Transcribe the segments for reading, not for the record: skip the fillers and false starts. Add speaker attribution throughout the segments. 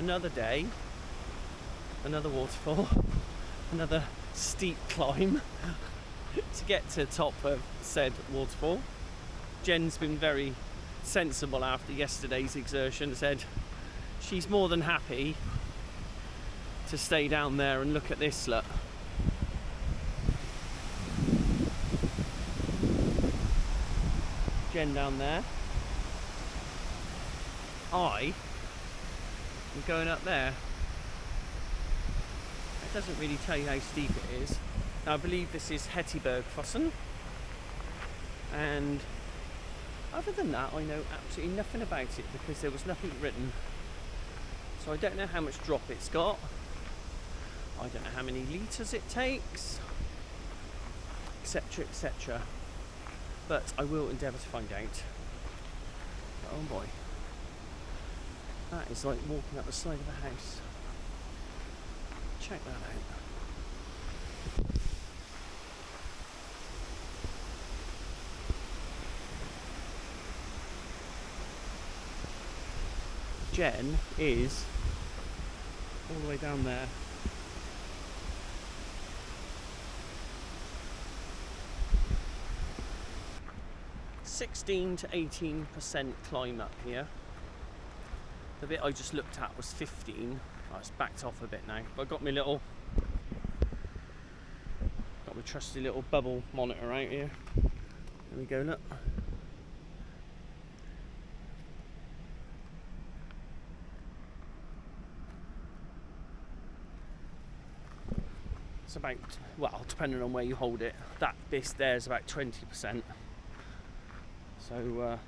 Speaker 1: Another day, another waterfall, another steep climb to get to the top of said waterfall. Jen's been very sensible after yesterday's exertion, said she's more than happy to stay down there and look at this look. Jen down there. I am going up there. It doesn't really tell you how steep it is. Now, I believe this is Hettebergfossen, and other than that I know absolutely nothing about it because there was nothing written, so I don't know how much drop it's got, I don't know how many litres it takes, etc, etc, but I will endeavour to find out. Oh boy, that is like walking up the side of a house. Check that out. Jen is all the way down there. (16 to 18% climb up here. The bit I just looked at was 15. Oh, it's backed off a bit now, but I got my trusty little bubble monitor out here. There we go, look. It's about, well, depending on where you hold it, that bit there is about 20%. So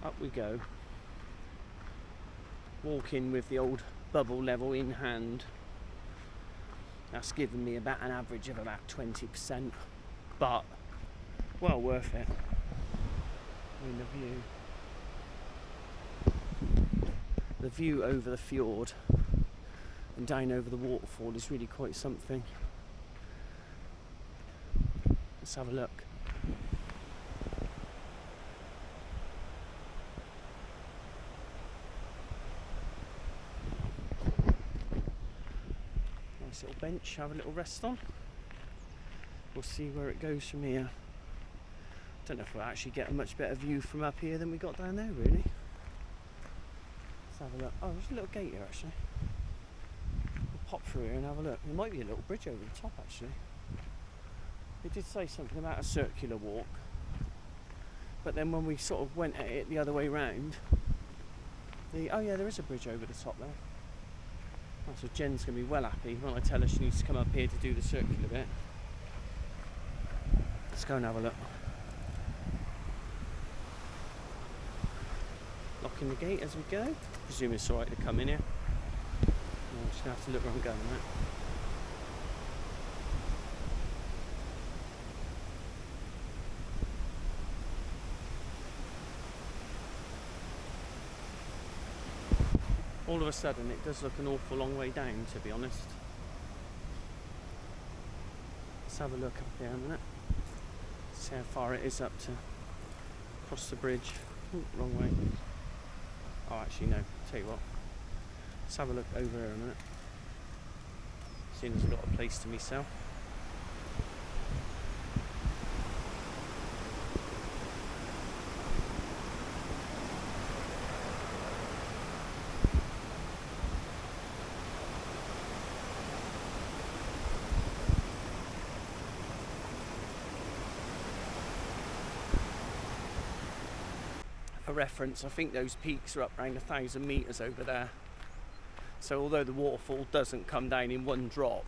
Speaker 1: up we go. Walking with the old bubble level in hand. That's given me about an average of about 20%, but well worth it. I mean, the view over the fjord and down over the waterfall is really quite something. Let's have a look. Nice little bench, have a little rest on. We'll see where it goes from here. Don't know if we'll actually get a much better view from up here than we got down there, really. Let's have a look. Oh, there's a little gate here actually. Pop through here and have a look. There might be a little bridge over the top actually. It did say something about a circular walk, but then when we sort of went at it the other way round, oh yeah, there is a bridge over the top there. Oh, so Jen's going to be well happy when I tell her she needs to come up here to do the circular bit. Let's go and have a look. Locking the gate as we go. Presume it's alright to come in here. I'm just going to have to look where I'm going now. All of a sudden it does look an awful long way down, to be honest. Let's have a look up here a minute. See how far it is up to cross the bridge. Ooh, wrong way. Oh, actually no, tell you what. Let's have a look over here a minute. Seeing as I've got a place to myself. For reference, I think those peaks are up around 1,000 metres over there. So although the waterfall doesn't come down in one drop,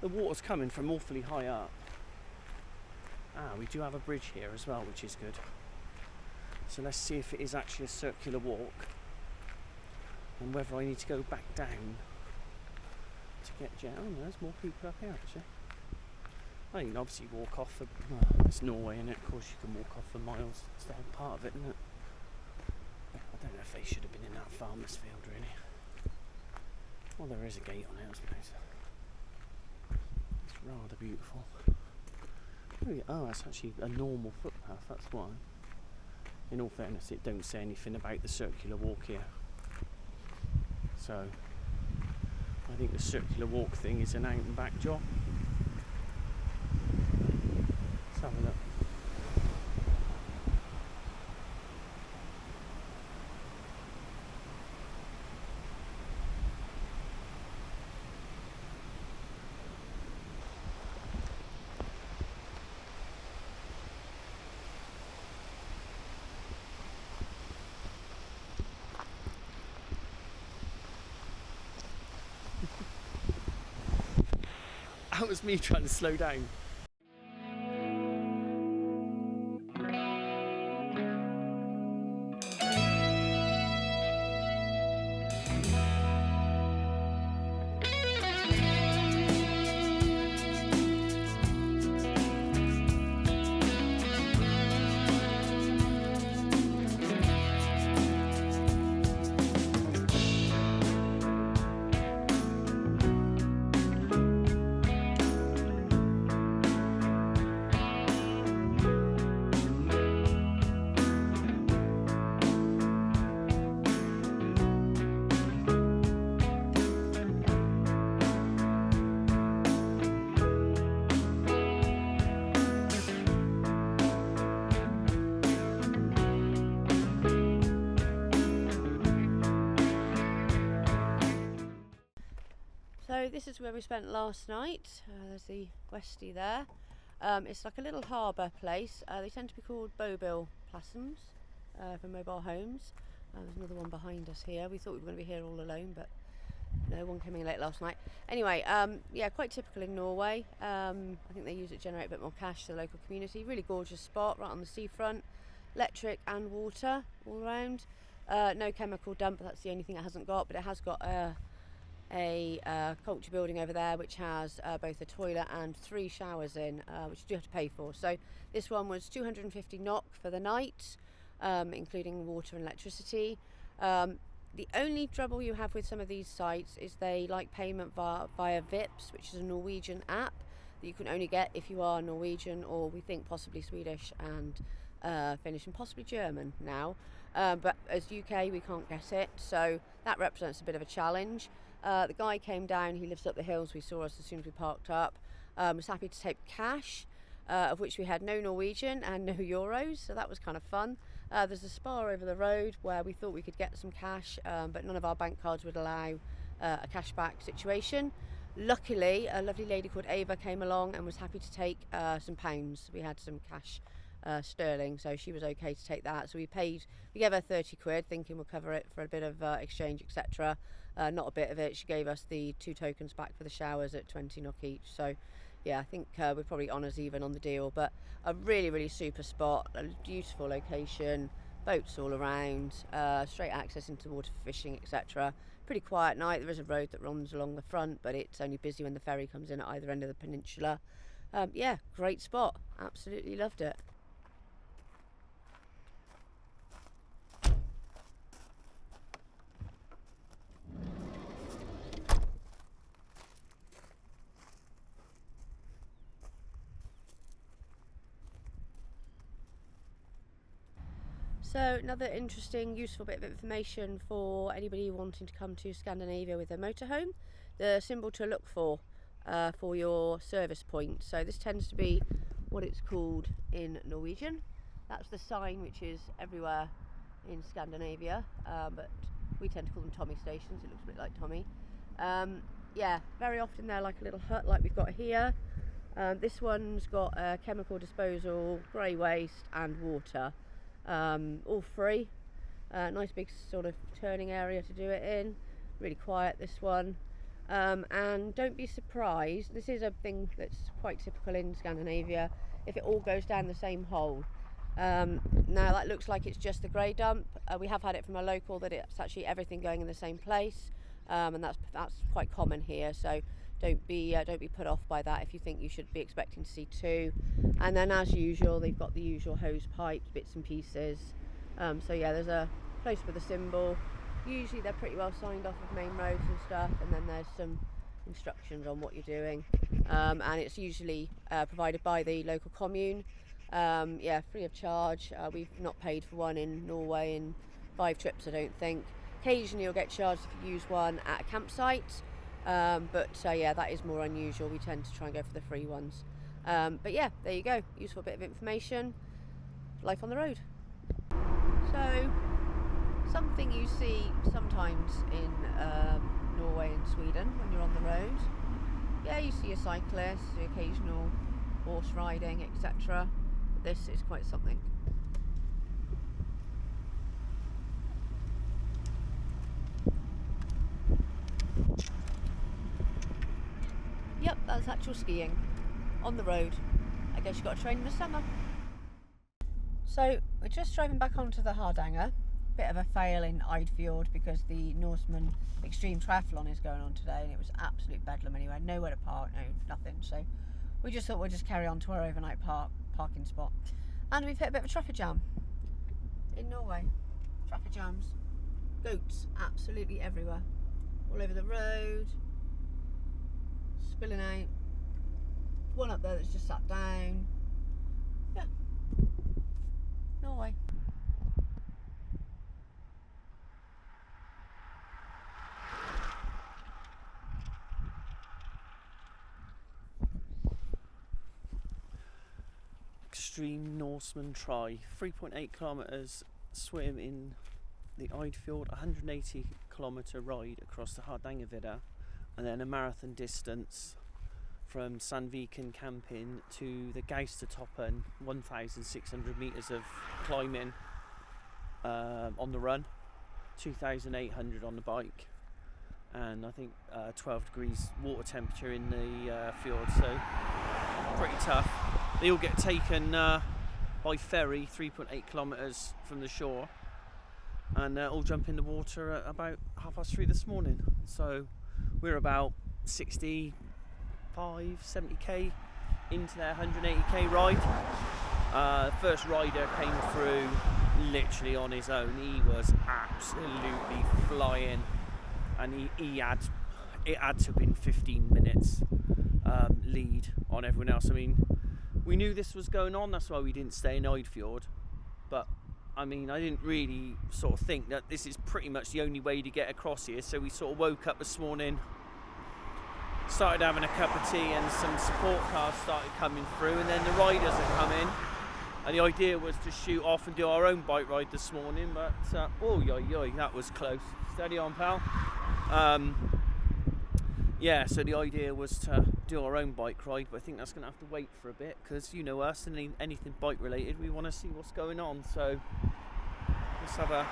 Speaker 1: the water's coming from awfully high up. We do have a bridge here as well, which is good. So let's see if it is actually a circular walk and whether I need to go back down to get down. Oh, there's more people up here actually. Oh, you can obviously walk off for, it's Norway, isn't it? Of course you can walk off for miles. It's the whole part of it, isn't it? I don't know if they should have been in that farmer's field, really. Well, there is a gate on it, I suppose. It's rather beautiful. Oh, that's actually a normal footpath, that's why. In all fairness, it don't say anything about the circular walk here. So I think the circular walk thing is an out and back job. Let's have a look. That was me trying to slow down. So this is where we spent last night. There's the Westie there. It's like a little harbour place. They tend to be called Bobil Plassums for mobile homes. There's another one behind us here. We thought we were going to be here all alone, but no one came in late last night. Anyway, yeah, quite typical in Norway. I think they use it to generate a bit more cash to the local community. Really gorgeous spot right on the seafront. Electric and water all around. No chemical dump, that's the only thing it hasn't got, but it has got a culture building over there which has both a toilet and 3 showers in, which you do have to pay for. So this one was 250 NOK for the night, including water and electricity. The only trouble you have with some of these sites is they like payment via Vipps, which is a Norwegian app that you can only get if you are Norwegian, or we think possibly Swedish and Finnish and possibly German now. But as UK we can't get it, so that represents a bit of a challenge. The guy came down, he lives up the hills, we saw us as soon as we parked up, was happy to take cash, of which we had no Norwegian and no euros, so that was kind of fun. There's a spa over the road where we thought we could get some cash, but none of our bank cards would allow a cashback situation. Luckily, a lovely lady called Ava came along and was happy to take some pounds. We had some cash sterling, so she was okay to take that. So we gave her 30 quid, thinking we'll cover it for a bit of exchange, etc. Not a bit of it. She gave us the 2 tokens back for the showers at 20 NOK each. So yeah, I think we're probably honours even on the deal, but a really, really super spot, a beautiful location, boats all around, straight access into the water for fishing, etc. Pretty quiet night. There is a road that runs along the front, but it's only busy when the ferry comes in at either end of the peninsula. Yeah, great spot. Absolutely loved it. So another interesting, useful bit of information for anybody wanting to come to Scandinavia with a motorhome. The symbol to look for your service point. So this tends to be what it's called in Norwegian. That's the sign which is everywhere in Scandinavia, but we tend to call them Tommy stations. It looks a bit like Tommy. Yeah, very often they're like a little hut like we've got here. This one's got chemical disposal, grey waste and water. All free. Nice big sort of turning area to do it in. Really quiet, this one. And don't be surprised, this is a thing that's quite typical in Scandinavia, if it all goes down the same hole. Now that looks like it's just the grey dump. We have had it from a local that it's actually everything going in the same place, and that's quite common here. So don't be put off by that if you think you should be expecting to see 2. And then as usual, they've got the usual hose pipes, bits and pieces. So yeah, there's a place with a symbol. Usually they're pretty well signed off of main roads and stuff, and then there's some instructions on what you're doing. And it's usually provided by the local commune. Yeah, free of charge. We've not paid for one in Norway in 5 trips, I don't think.
Speaker 2: Occasionally you'll get charged if you use one at a campsite, but yeah, that is more unusual. We tend to try and go for the free ones. But yeah, there you go, useful bit of information. Life on the road. So something you see sometimes in Norway and Sweden when you're on the road. Yeah, you see a cyclist, the occasional horse riding, etc. This is quite something. Yep, that's actual skiing on the road. I guess you've got to train in the summer. So we're just driving back onto the Hardanger. Bit of a fail in Eidfjord because the Norseman Extreme Triathlon is going on today, and it was absolute bedlam anyway. Nowhere to park, no nothing. So we just thought we'd just carry on to our overnight parking spot. And we've hit a bit of a traffic jam in Norway. Traffic jams, goats absolutely everywhere, all over the road, spilling out. One up there that's just sat down. Yeah, Norway.
Speaker 1: Extreme Norseman Tri, 3.8 kilometres swim in the Eidfjord, 180 kilometre ride across the Hardangervidda, and then a marathon distance from Sandviken camping to the Jexiters, 1,600 metres of climbing on the run, 2,800 on the bike, and I think 12 degrees water temperature in the fjord, so pretty tough. They all get taken by ferry 3.8 kilometres from the shore, and all jump in the water at about 3:30 this morning. So we're about 70k into their 180k ride. First rider came through literally on his own. He was absolutely flying, and it had to have been 15 minutes lead on everyone else. I mean, we knew this was going on, that's why we didn't stay in Eidfjord, but I mean, I didn't really sort of think that this is pretty much the only way to get across here. So we sort of woke up this morning, started having a cup of tea, and some support cars started coming through, and then the riders had come in, and the idea was to shoot off and do our own bike ride this morning, but that was close. Steady on, pal. Yeah, so the idea was to do our own bike ride, but I think that's going to have to wait for a bit, because you know us, and anything bike related, we want to see what's going on. So let's have a...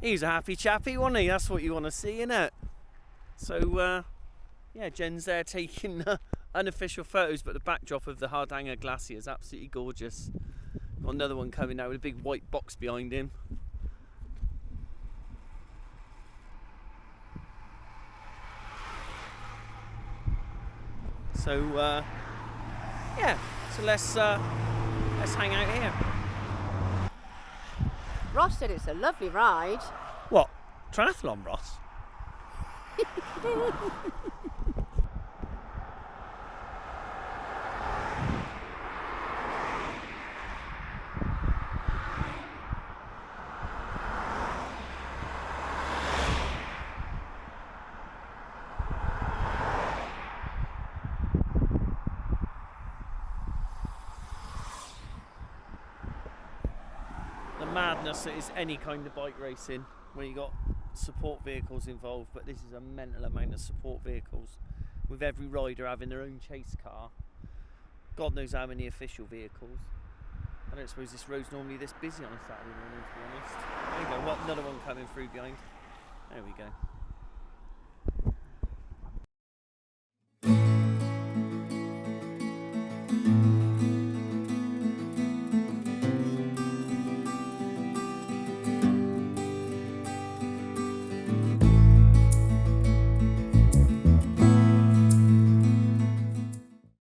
Speaker 1: He's a happy chappy, wasn't he? That's what you want to see, innit? So yeah, Jen's there taking unofficial photos, but the backdrop of the Hardanger Glacier is absolutely gorgeous. Got another one coming now with a big white box behind him. So yeah, so let's hang out here.
Speaker 2: Ross said it's a lovely ride.
Speaker 1: What? Triathlon, Ross? Madness that is any kind of bike racing where you got support vehicles involved, but this is a mental amount of support vehicles, with every rider having their own chase car. God knows how many official vehicles. I don't suppose this road's normally this busy on a Saturday morning, to be honest. There you go, another one coming through behind. There we go.